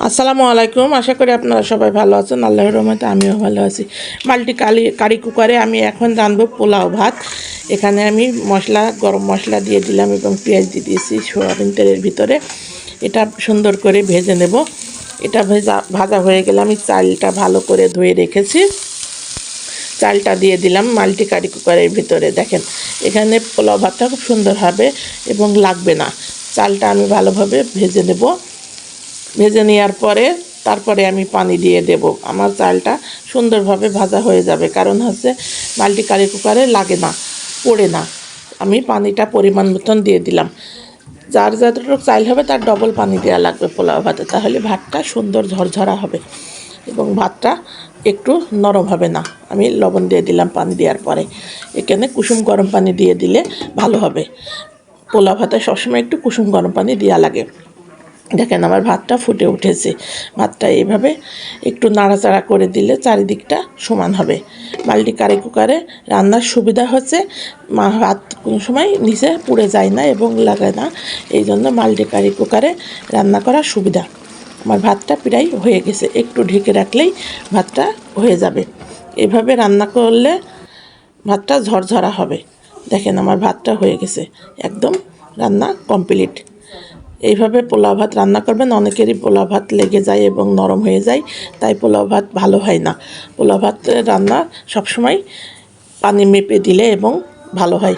আসসালামু আলাইকুম। আশা করি আপনারা সবাই ভালো আছেন। আল্লাহর রহমতে আমিও ভালো আছি। কারি কুকারে আমি এখন রাঁধবো পোলাও ভাত। এখানে আমি গরম মশলা দিয়ে দিলাম এবং পেঁয়াজ দিয়ে দিয়েছি সয়াবিন তেলের ভিতরে। এটা সুন্দর করে ভেজে নেব। এটা ভাজা হয়ে গেলে আমি চালটা ভালো করে ধুয়ে রেখেছি, চালটা দিয়ে দিলাম কারি কুকারের ভিতরে। দেখেন এখানে পোলাও ভাতটা খুব সুন্দর হবে এবং লাগবে না। চালটা আমি ভালোভাবে ভেজে নেব। ভেজে নেওয়ার পরে তারপরে আমি পানি দিয়ে দেব। আমার চালটা সুন্দরভাবে ভাজা হয়ে যাবে, কারণ হচ্ছে কারি কুকারে লাগে না, পড়ে না। আমি পানিটা পরিমাণ মতন দিয়ে দিলাম। যার যতটুকু চাল হবে তার ডবল পানি দেওয়া লাগবে পোলাও ভাতে, তাহলে ভাতটা সুন্দর ঝরঝরা হবে এবং ভাতটা একটু নরম হবে না। আমি লবণ দিয়ে দিলাম পানি দেওয়ার পরে। এখানে কুসুম গরম পানি দিয়ে দিলে ভালো হবে। পোলাও ভাতে সবসময় একটু কুসুম গরম পানি দেওয়া লাগে। দেখেন আমার ভাতটা ফুটে উঠেছে। ভাতটা এইভাবে একটু নাড়াচাড়া করে দিলে চারিদিকটা সমান হবে। কারি কুকারে রান্নার সুবিধা হচ্ছে ভাত কোনো সময় নিচে পুড়ে যায় না এবং লাগে না, এই জন্য কারি কুকারে রান্না করার সুবিধা। আমার ভাতটা প্রায় হয়ে গেছে, একটু ঢেকে রাখলেই ভাতটা হয়ে যাবে। এভাবে রান্না করলে ভাতটা ঝরঝরা হবে। দেখেন আমার ভাতটা হয়ে গেছে, একদম রান্না কমপ্লিট। এইভাবে পোলাও ভাত রান্না করবেন। অনেকেরই পোলাও ভাত লেগে যায় এবং নরম হয়ে যায়, তাই পোলাও ভাত ভালো হয় না। পোলাও ভাত রান্না সবসময় পানি মেপে দিলে এবং ভালো হয়।